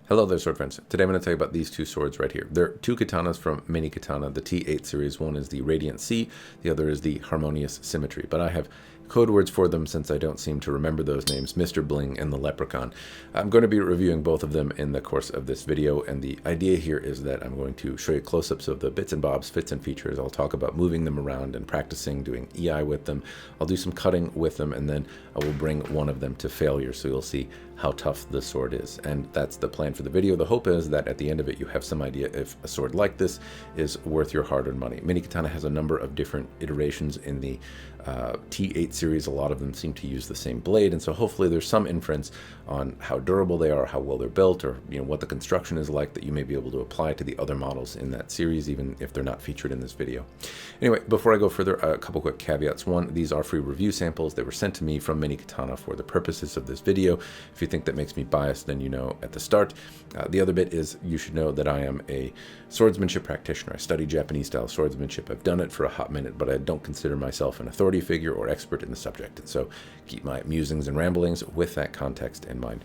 Hello there, sword friends. Today I'm going to tell you about these two swords right here. They're two katanas from Mini-Katana, the T8 series. One is the Radiant Sea, the other is the Harmonious Symmetry. But I have code words for them since I don't seem to remember those names, Mr. Bling and the Leprechaun. I'm going to be reviewing both of them in the course of this video, and the idea here is that I'm going to show you close-ups of the bits and bobs, fits and features. I'll talk about moving them around and practicing doing EI with them. I'll do some cutting with them, and then I will bring one of them to failure, so you'll see how tough the sword is. And that's the plan for the video. The hope is that at the end of it you have some idea if a sword like this is worth your hard-earned money. Mini-Katana has a number of different iterations in the T8 series. A lot of them seem to use the same blade, and so hopefully there's some inference on how durable they are, how well they're built, or what the construction is like that you may be able to apply to the other models in that series, even if they're not featured in this video. Anyway, before I go further, a couple quick caveats. One, these are free review samples. They were sent to me from Mini-Katana for the purposes of this video. If you think that makes me biased, then you know at the start. The other bit is you should know that I am a swordsmanship practitioner. I study Japanese style swordsmanship. I've done it for a hot minute, but I don't consider myself an authority figure or expert in the subject. And so keep my musings and ramblings with that context in mind.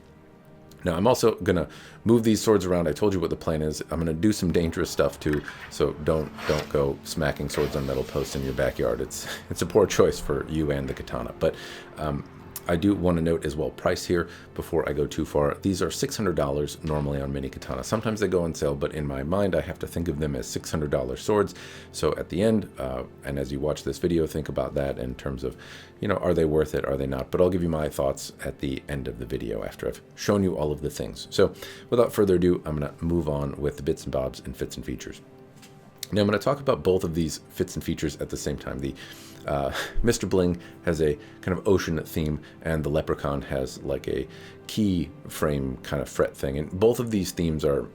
Now, I'm also going to move these swords around. I told you what the plan is. I'm going to do some dangerous stuff too, so don't go smacking swords on metal posts in your backyard. It's a poor choice for you and the katana. But I do want to note as well price here before I go too far. These are $600 normally on Mini-Katana. Sometimes they go on sale, but in my mind I have to think of them as $600 swords. So at the end, and as you watch this video, think about that in terms of, are they worth it, are they not? But I'll give you my thoughts at the end of the video after I've shown you all of the things. So without further ado, I'm going to move on with the bits and bobs and fits and features. Now I'm going to talk about both of these fits and features at the same time. The Mr. Bling has a kind of ocean theme, and the Leprechaun has like a key frame kind of fret thing. And both of these themes are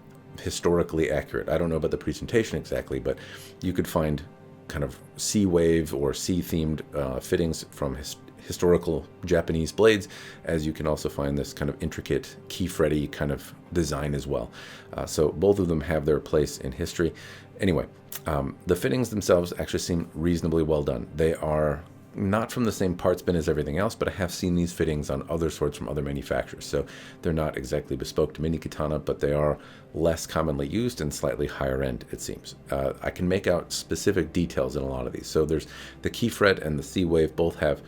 historically accurate. I don't know about the presentation exactly, but you could find kind of sea wave or sea themed fittings from historical Japanese blades, as you can also find this kind of intricate key fretty kind of design as well. So both of them have their place in history. Anyway, the fittings themselves actually seem reasonably well done. They are not from the same parts bin as everything else, but I have seen these fittings on other swords from other manufacturers. So they're not exactly bespoke to Mini-Katana, but they are less commonly used and slightly higher end, it seems. I can make out specific details in a lot of these. So there's the key fret and the sea wave both have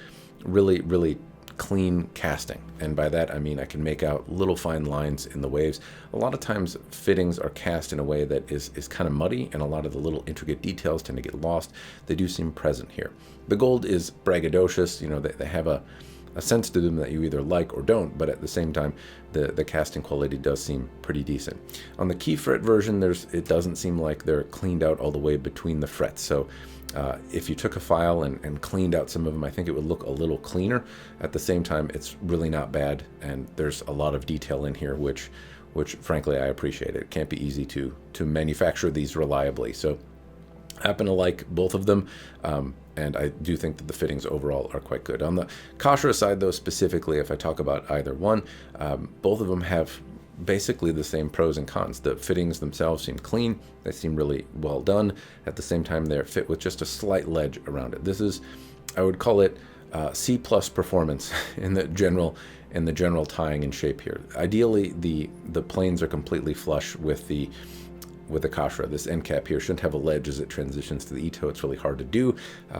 really, really clean casting, and by that I mean I can make out little fine lines in the waves. A lot of times fittings are cast in a way that is kind of muddy, and a lot of the little intricate details tend to get lost. They do seem present here. The gold is braggadocious, they have a sense to them that you either like or don't, but at the same time the casting quality does seem pretty decent. On the key fret version, it doesn't seem like they're cleaned out all the way between the frets. So if you took a file and cleaned out some of them, I think it would look a little cleaner. At the same time, it's really not bad, and there's a lot of detail in here, which frankly I appreciate. It can't be easy to manufacture these reliably. So I happen to like both of them, and I do think that the fittings overall are quite good. On the Kashira side, though, specifically, if I talk about either one, both of them have basically the same pros and cons. The fittings themselves seem clean. They seem really well done. At the same time, they're fit with just a slight ledge around it. This is, I would call it C+ performance in the general tying and shape here. Ideally, the planes are completely flush with the Kashira. This end cap here shouldn't have a ledge as it transitions to the Ito. It's really hard to do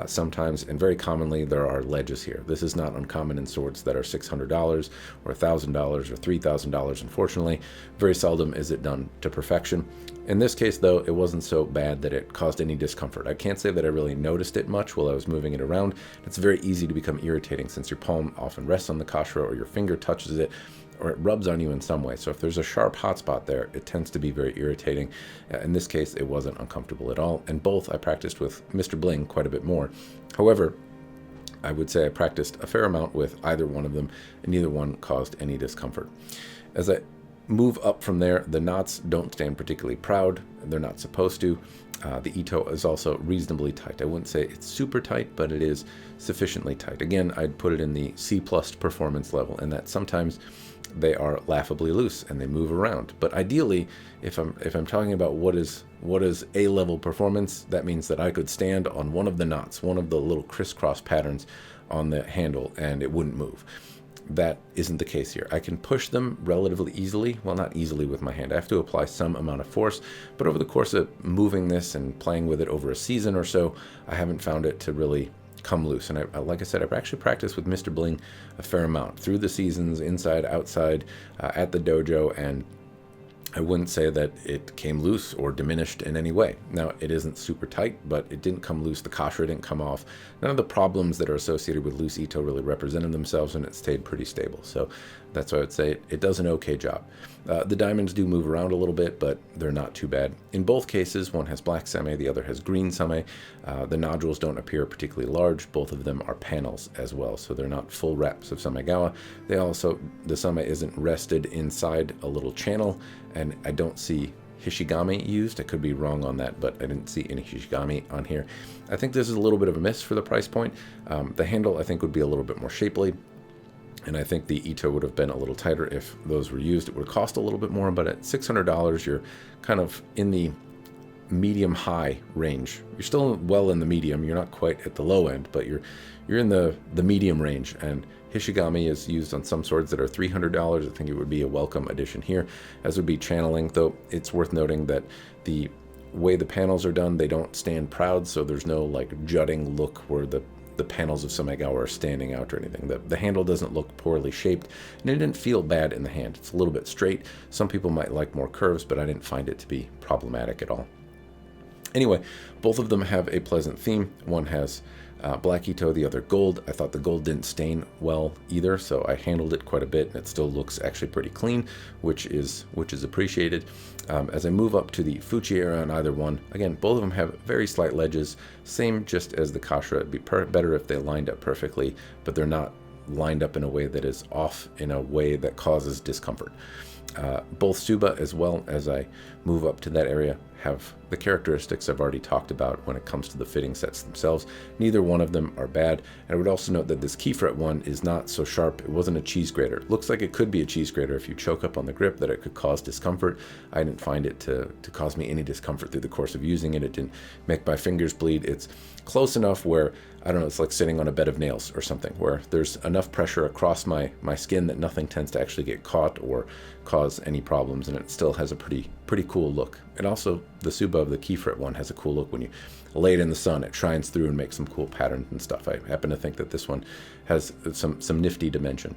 sometimes, and very commonly there are ledges here. This is not uncommon in swords that are $600 or $1,000 or $3,000, unfortunately. Very seldom is it done to perfection. In this case, though, it wasn't so bad that it caused any discomfort. I can't say that I really noticed it much while I was moving it around. It's very easy to become irritating since your palm often rests on the Kashira, or your finger touches it, or it rubs on you in some way. So if there's a sharp hot spot there, it tends to be very irritating. In this case, it wasn't uncomfortable at all. And both I practiced with Mr. Bling quite a bit more. However, I would say I practiced a fair amount with either one of them, and neither one caused any discomfort. As I move up from there, the knots don't stand particularly proud. They're not supposed to. The Ito is also reasonably tight. I wouldn't say it's super tight, but it is sufficiently tight. Again, I'd put it in the C+ performance level, and that sometimes they are laughably loose and they move around. But ideally, if I'm talking about what is A-level performance, that means that I could stand on one of the knots, one of the little crisscross patterns on the handle, and it wouldn't move. that isn't the case here. I can push them relatively easily. Well, not easily with my hand. I have to apply some amount of force, but over the course of moving this and playing with it over a season or so, I haven't found it to really come loose. And like I said, I've actually practiced with Mr. Bling a fair amount through the seasons, inside, outside, at the dojo, and I wouldn't say that it came loose or diminished in any way. Now, it isn't super tight, but it didn't come loose. The kashira didn't come off. None of the problems that are associated with loose ito really represented themselves, and it stayed pretty stable. So that's why I would say it does an okay job. The diamonds do move around a little bit, but they're not too bad. In both cases, one has black same, the other has green same. The nodules don't appear particularly large. Both of them are panels as well, so they're not full wraps of samegawa. The same isn't rested inside a little channel, and I don't see hishigami used. I could be wrong on that, but I didn't see any hishigami on here. I think this is a little bit of a miss for the price point. The handle, I think, would be a little bit more shapely, and I think the ito would have been a little tighter if those were used. It would cost a little bit more, but at $600, you're kind of in the medium-high range. You're still well in the medium. You're not quite at the low end, but you're in the medium range, and hishigami is used on some swords that are $300. I think it would be a welcome addition here, as would be channeling, though it's worth noting that the way the panels are done, they don't stand proud, so there's no like jutting look where the panels of samegawa are standing out or anything. The handle doesn't look poorly shaped, and it didn't feel bad in the hand. It's a little bit straight. Some people might like more curves, but I didn't find it to be problematic at all. Anyway, both of them have a pleasant theme. One has black ito, the other gold. I thought the gold didn't stain well either, so I handled it quite a bit, and it still looks actually pretty clean, which is appreciated. As I move up to the fuchi area on either one, again, both of them have very slight ledges, same just as the kashira. It'd be better if they lined up perfectly, but they're not lined up in a way that is off in a way that causes discomfort. Both tsuba, as well as I move up to that area, have the characteristics I've already talked about when it comes to the fitting sets themselves. Neither one of them are bad. And I would also note that this key fret one is not so sharp. It wasn't a cheese grater. It looks like it could be a cheese grater if you choke up on the grip, that it could cause discomfort. I didn't find it to cause me any discomfort through the course of using it. It didn't make my fingers bleed. It's close enough where, I don't know, it's like sitting on a bed of nails or something, where there's enough pressure across my skin that nothing tends to actually get caught or cause any problems, and it still has a pretty cool look. And also, the tsuba of the key fret one has a cool look. When you lay it in the sun, it shines through and makes some cool patterns and stuff. I happen to think that this one has some nifty dimension.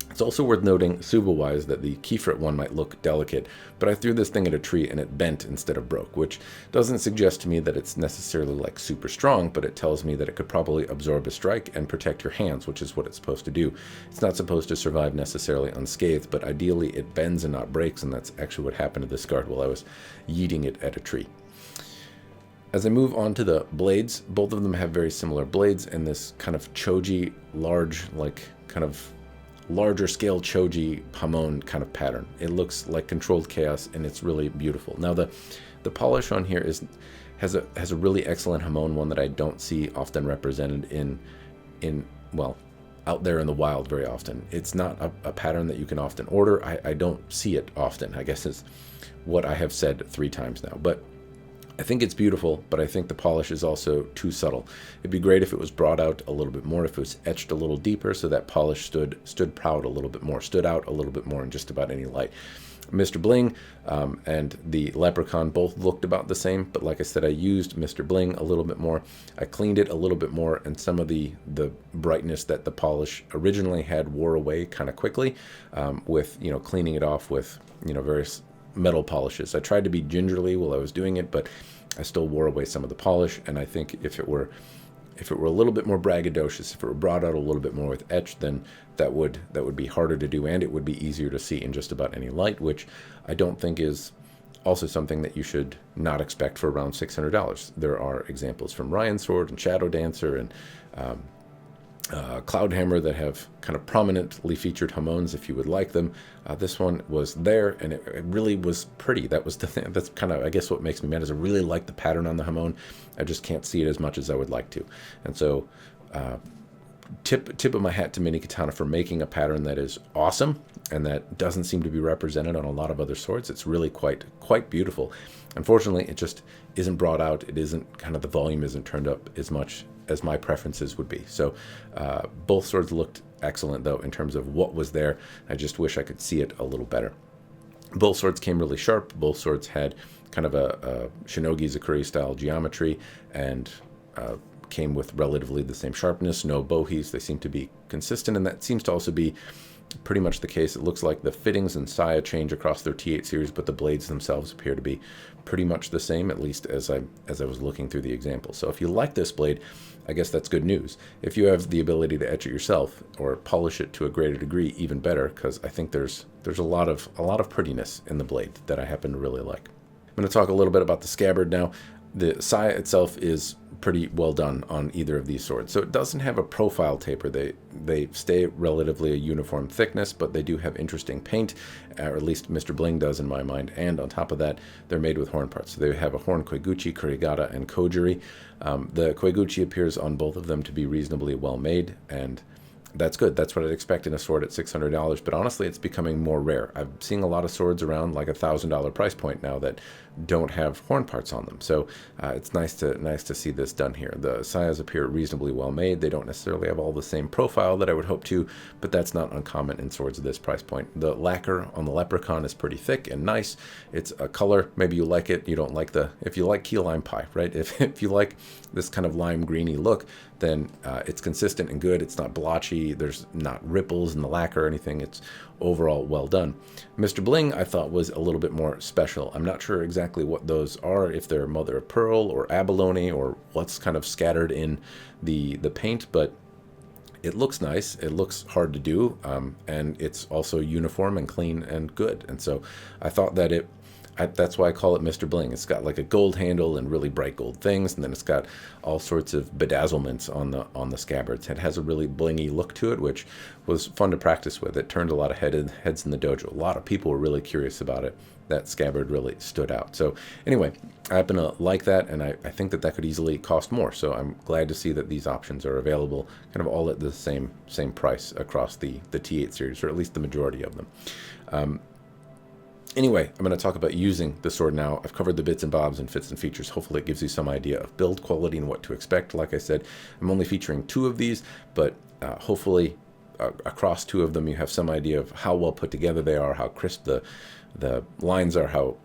It's also worth noting, tsuba-wise, that the key fret one might look delicate, but I threw this thing at a tree and it bent instead of broke, which doesn't suggest to me that it's necessarily like super strong, but it tells me that it could probably absorb a strike and protect your hands, which is what it's supposed to do. It's not supposed to survive necessarily unscathed, but ideally it bends and not breaks, and that's actually what happened to this guard while I was yeeting it at a tree. As I move on to the blades, both of them have very similar blades, and this kind of choji, large, like kind of larger scale choji hamon kind of pattern. It looks like controlled chaos, and it's really beautiful. Now the polish on here has a really excellent hamon, one that I don't see often represented in well, out there in the wild very often. It's not a pattern that you can often order. I don't see it often, I guess is what I have said 3 times now. But I think it's beautiful, but I think the polish is also too subtle. It'd be great if it was brought out a little bit more, if it was etched a little deeper, so that polish stood proud a little bit more, stood out a little bit more in just about any light. Mr. Bling and the Leprechaun both looked about the same, but like I said, I used Mr. Bling a little bit more. I cleaned it a little bit more, and some of the brightness that the polish originally had wore away kind of quickly with, cleaning it off with, various metal polishes. I tried to be gingerly while I was doing it, but I still wore away some of the polish, and I think if it were a little bit more braggadocious, if it were brought out a little bit more with etch, then that would be harder to do, and it would be easier to see in just about any light, which I don't think is also something that you should not expect for around $600. There are examples from Ryan Sword and Shadow Dancer and Cloudhammer that have kind of prominently featured hamons if you would like them. This one was there, and it really was pretty. That was the thing. That's kind of, I guess, what makes me mad is I really like the pattern on the hamon. I just can't see it as much as I would like to. And so tip of my hat to Mini-Katana for making a pattern that is awesome and that doesn't seem to be represented on a lot of other swords. It's really quite beautiful. Unfortunately, it just isn't brought out. It isn't, kind of the volume isn't turned up as much as my preferences would be. So both swords looked excellent, though, in terms of what was there. I just wish I could see it a little better. Both swords came really sharp. Both swords had kind of a Shinogi Zakuri style geometry, and came with relatively the same sharpness, no bohis. They seem to be consistent, and that seems to also be pretty much the case. It looks like the fittings and saya change across their T8 series, but the blades themselves appear to be pretty much the same, at least as I was looking through the example. So if you like this blade, I guess that's good news. If you have the ability to etch it yourself or polish it to a greater degree, even better, because I think there's a lot of prettiness in the blade that I happen to really like. I'm going to talk a little bit about the scabbard now. The saya itself is pretty well done on either of these swords. So it doesn't have a profile taper. They stay relatively a uniform thickness, but they do have interesting paint, or at least Mr. Bling does in my mind. And on top of that, they're made with horn parts. So they have a horn koiguchi, kurigata, and kojiri. The koiguchi appears on both of them to be reasonably well made, and that's good. That's what I'd expect in a sword at $600, but honestly, it's becoming more rare. I'm seeing a lot of swords around like $1,000 price point now that don't have horn parts on them. So it's nice to see this done here. The sayas appear reasonably well made. They don't necessarily have all the same profile that I would hope to, but that's not uncommon in swords at this price point. The lacquer on the Leprechaun is pretty thick and nice. It's a color. Maybe you like it. You don't like if you like key lime pie, right? If you like this kind of lime greeny look, then it's consistent and good. It's not blotchy. There's not ripples in the lacquer or anything. It's overall well done. Mr. Bling, I thought, was a little bit more special. I'm not sure exactly what those are, if they're mother of pearl or abalone or what's kind of scattered in the paint, but it looks nice. It looks hard to do, and it's also uniform and clean and good. And so I thought that that's why I call it Mr. Bling. It's got like a gold handle and really bright gold things, and then it's got all sorts of bedazzlements on the scabbards. It has a really blingy look to it, which was fun to practice with. It turned a lot of heads in the dojo. A lot of people were really curious about it. That scabbard really stood out. So anyway, I happen to like that, and I think that could easily cost more. So I'm glad to see that these options are available kind of all at the same price across the T8 series, or at least the majority of them. Anyway, I'm going to talk about using the sword now. I've covered the bits and bobs and fits and features. Hopefully it gives you some idea of build quality and what to expect. Like I said, I'm only featuring 2 of these, but hopefully across 2 of them you have some idea of how well put together they are, how crisp the lines are, how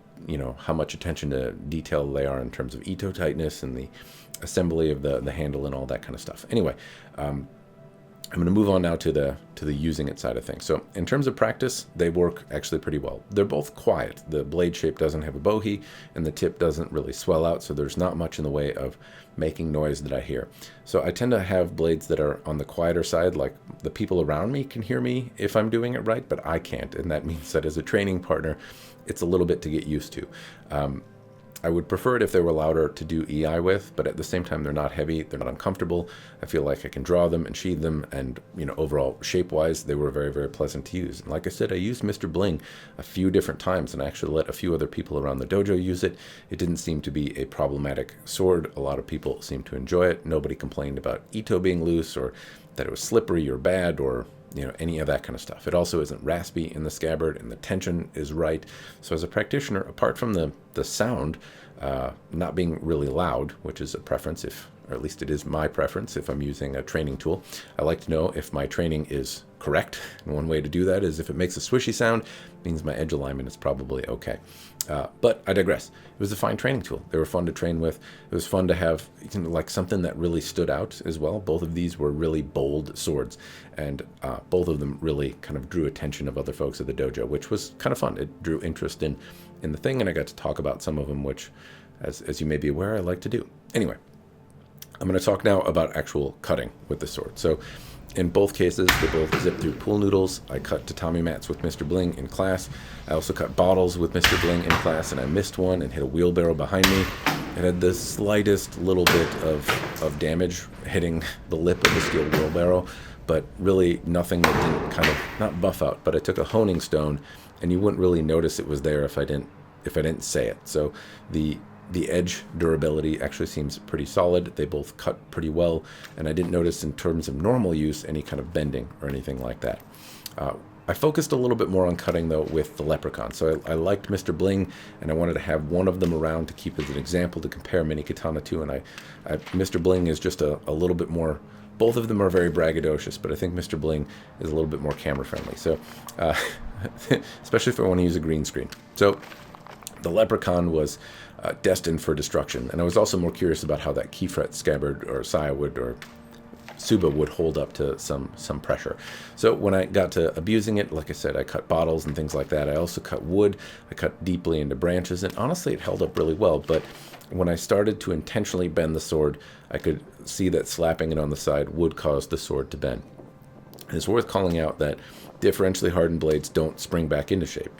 much attention to detail they are in terms of ito tightness and the assembly of the handle and all that kind of stuff. Anyway, I'm going to move on now to the using it side of things. So in terms of practice, they work actually pretty well. They're both quiet. The blade shape doesn't have a bohi, and the tip doesn't really swell out, so there's not much in the way of making noise that I hear. So I tend to have blades that are on the quieter side, like the people around me can hear me if I'm doing it right, but I can't, and that means that as a training partner, it's a little bit to get used to. I would prefer it if they were louder to do EI with, but at the same time, they're not heavy, they're not uncomfortable. I feel like I can draw them and sheathe them, and overall, shape-wise, they were very, very pleasant to use. And like I said, I used Mr. Bling a few different times, and I actually let a few other people around the dojo use it. It didn't seem to be a problematic sword. A lot of people seemed to enjoy it. Nobody complained about ito being loose, or that it was slippery or bad, or any of that kind of stuff. It also isn't raspy in the scabbard, and the tension is right. So as a practitioner, apart from the sound not being really loud, which is a preference, or at least it is my preference if I'm using a training tool, I like to know if my training is correct. And one way to do that is if it makes a swishy sound, it means my edge alignment is probably okay. But I digress. It was a fine training tool. They were fun to train with. It was fun to have like something that really stood out as well. Both of these were really bold swords, and both of them really kind of drew attention of other folks at the dojo, which was kind of fun. It drew interest in the thing, and I got to talk about some of them, which, as you may be aware, I like to do. Anyway, I'm going to talk now about actual cutting with the sword. So in both cases, they both zip through pool noodles. I cut tatami mats with Mr. Bling in class. I also cut bottles with Mr. Bling in class, and I missed one and hit a wheelbarrow behind me. It had the slightest little bit of damage hitting the lip of the steel wheelbarrow, but really nothing that didn't kind of, not buff out, but I took a honing stone, and you wouldn't really notice it was there if I didn't say it. So the edge durability actually seems pretty solid. They both cut pretty well, and I didn't notice in terms of normal use any kind of bending or anything like that. I focused a little bit more on cutting, though, with the Leprechaun. So I liked Mr. Bling, and I wanted to have one of them around to keep as an example to compare Mini-Katana to. And Mr. Bling is just a little bit more... Both of them are very braggadocious, but I think Mr. Bling is a little bit more camera-friendly. So, especially if I want to use a green screen. So the Leprechaun was destined for destruction. And I was also more curious about how that keyfret scabbard or saya would, or tsuba would hold up to some pressure. So when I got to abusing it, like I said, I cut bottles and things like that. I also cut wood. I cut deeply into branches, and honestly, it held up really well. But when I started to intentionally bend the sword, I could see that slapping it on the side would cause the sword to bend. And it's worth calling out that differentially hardened blades don't spring back into shape.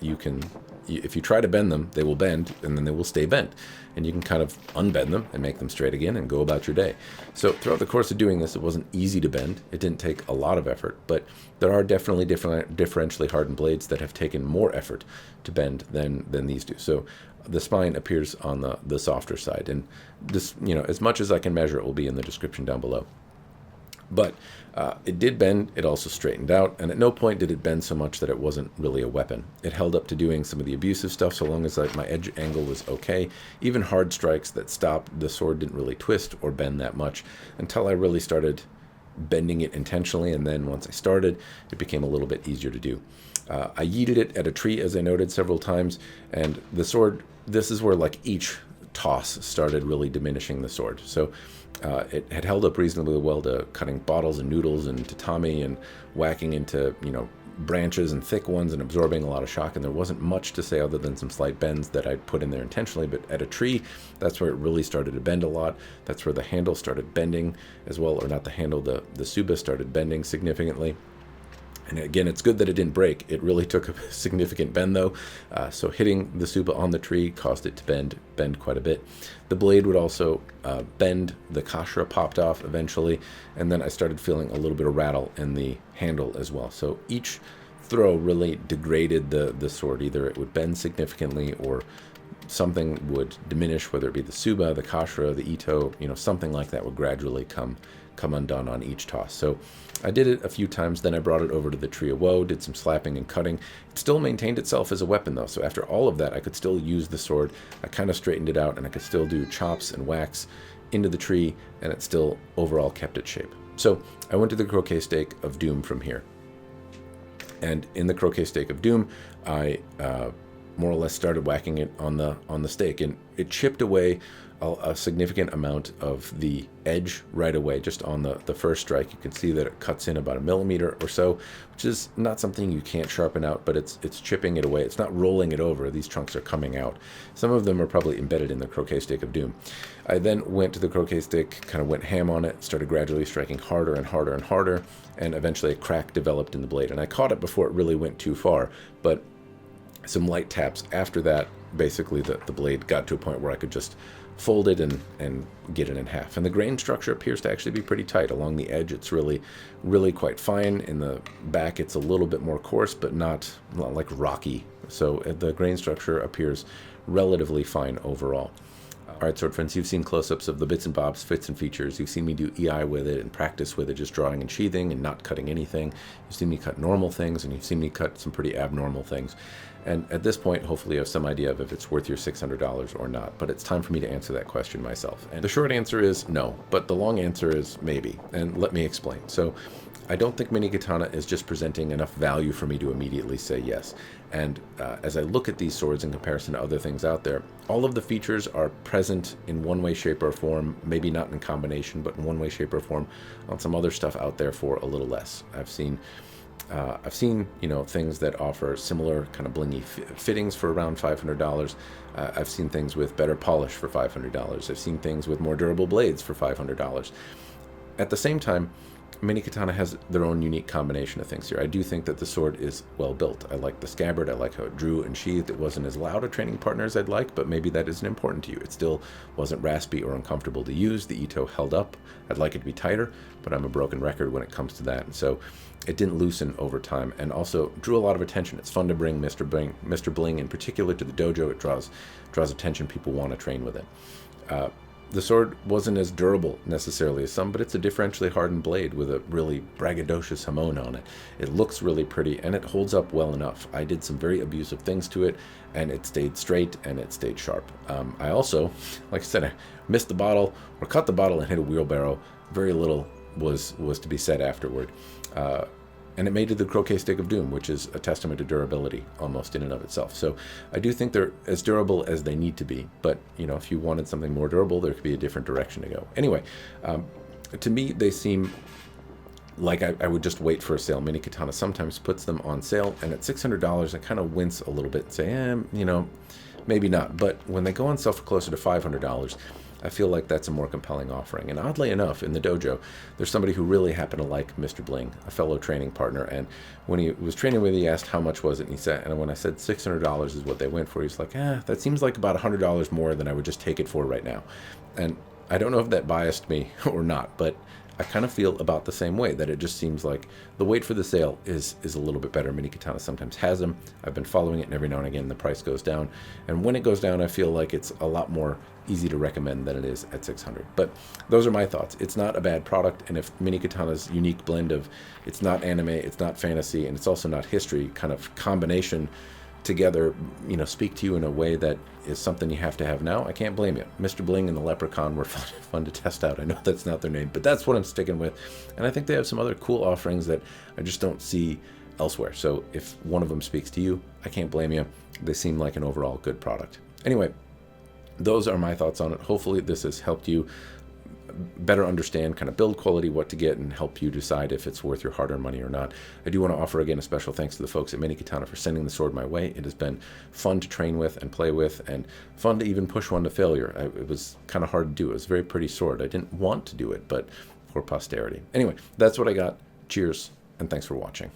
If you try to bend them, they will bend, and then they will stay bent. And you can kind of unbend them and make them straight again and go about your day. So throughout the course of doing this, it wasn't easy to bend. It didn't take a lot of effort, but there are definitely differentially hardened blades that have taken more effort to bend than these do. So the spine appears on the softer side. And this, as much as I can measure, it will be in the description down below. But it did bend. It also straightened out, and at no point did it bend so much that it wasn't really a weapon. It held up to doing some of the abusive stuff so long as my edge angle was okay. Even hard strikes that stopped, the sword didn't really twist or bend that much until I really started bending it intentionally, and then once I started, it became a little bit easier to do. I yeeted it at a tree, as I noted several times, and the sword, this is where like each toss started really diminishing the sword. So it had held up reasonably well to cutting bottles and noodles and tatami and whacking into, branches and thick ones and absorbing a lot of shock. And there wasn't much to say other than some slight bends that I'd put in there intentionally. But at a tree, that's where it really started to bend a lot. That's where the handle started bending as well, or not the handle, the tsuba started bending significantly. And again, it's good that it didn't break. It really took a significant bend, though. So hitting the tsuba on the tree caused it to bend quite a bit. The blade would also bend. The kashira popped off eventually. And then I started feeling a little bit of rattle in the handle as well. So each throw really degraded the sword. Either it would bend significantly or something would diminish, whether it be the tsuba, the kashira, the ito, something like that would gradually come undone on each toss. So I did it a few times, then I brought it over to the Tree of Woe, did some slapping and cutting. It still maintained itself as a weapon, though, so after all of that, I could still use the sword. I kind of straightened it out, and I could still do chops and whacks into the tree, and it still overall kept its shape. So I went to the Croquet Stake of Doom from here. And in the Croquet Stake of Doom, I more or less started whacking it on the stake, and it chipped away a significant amount of the edge right away. Just on the first strike, you can see that it cuts in about 1 millimeter or so, which is not something you can't sharpen out, but it's chipping it away. It's not rolling it over. These chunks are coming out. Some of them are probably embedded in the Croquet Stake of Doom. I then went to the Croquet Stick, kind of went ham on it, started gradually striking harder and harder and harder, and eventually a crack developed in the blade. And I caught it before it really went too far, but some light taps after that, basically the blade got to a point where I could just fold it and get it in half. And the grain structure appears to actually be pretty tight. Along the edge, it's really, really quite fine. In the back, it's a little bit more coarse, but not like rocky. So the grain structure appears relatively fine overall. All right, sword friends, you've seen close-ups of the bits and bobs, fits and features. You've seen me do EI with it and practice with it, just drawing and sheathing and not cutting anything. You've seen me cut normal things, and you've seen me cut some pretty abnormal things. And at this point, hopefully you have some idea of if it's worth your $600 or not. But it's time for me to answer that question myself. And the short answer is no, but the long answer is maybe. And let me explain. So I don't think Mini-Katana is just presenting enough value for me to immediately say yes. And as I look at these swords in comparison to other things out there, all of the features are present in one way, shape, or form, maybe not in combination, but in one way, shape, or form on some other stuff out there for a little less. I've seen things that offer similar kind of blingy fittings for around $500. I've seen things with better polish for $500. I've seen things with more durable blades for $500. At the same time, Mini-Katana has their own unique combination of things here. I do think that the sword is well built. I like the scabbard. I like how it drew and sheathed. It wasn't as loud a training partner as I'd like, but maybe that isn't important to you. It still wasn't raspy or uncomfortable to use. The Ito held up. I'd like it to be tighter, but I'm a broken record when it comes to that. And so it didn't loosen over time, and also drew a lot of attention. It's fun to bring Mr. Bling in particular to the dojo. It draws attention. People want to train with it. The sword wasn't as durable necessarily as some, but it's a differentially hardened blade with a really braggadocious hamon on it. It looks really pretty, and it holds up well enough. I did some very abusive things to it, and it stayed straight, and it stayed sharp. I also, like I said, I missed the bottle, or cut the bottle and hit a wheelbarrow. Very little was to be said afterward. And it made it the Croquet Stick of Doom, which is a testament to durability almost in and of itself. So I do think they're as durable as they need to be. But, you know, if you wanted something more durable, there could be a different direction to go. Anyway, to me, they seem like I would just wait for a sale. Mini-Katana sometimes puts them on sale. And at $600, I kind of wince a little bit and say, you know, maybe not. But when they go on sale for closer to $500, I feel like that's a more compelling offering. And oddly enough, in the dojo, there's somebody who really happened to like Mr. Bling, a fellow training partner. And when he was training with me, he asked how much was it, and he said, and when I said $600 is what they went for, he's like, that seems like about $100 more than I would just take it for right now. And I don't know if that biased me or not, but I kind of feel about the same way, that it just seems like the wait for the sale is a little bit better. Mini-Katana sometimes has them. I've been following it, and every now and again the price goes down. And when it goes down, I feel like it's a lot more easy to recommend than it is at $600. But those are my thoughts. It's not a bad product, and if Mini-Katana's unique blend of it's not anime, it's not fantasy, and it's also not history kind of combination together, you know, speak to you in a way that is something you have to have now, I can't blame you. Mr. Bling and the Leprechaun were fun to test out. I know that's not their name, but that's what I'm sticking with. And I think they have some other cool offerings that I just don't see elsewhere. So if one of them speaks to you, I can't blame you. They seem like an overall good product. Anyway, those are my thoughts on it. Hopefully this has helped you better understand kind of build quality, what to get, and help you decide if it's worth your hard-earned money or not. I do want to offer again a special thanks to the folks at Mini-Katana for sending the sword my way. It has been fun to train with and play with, and fun to even push one to failure. It was kind of hard to do. It was a very pretty sword. I didn't want to do it, but for posterity. Anyway, that's what I got. Cheers, and thanks for watching.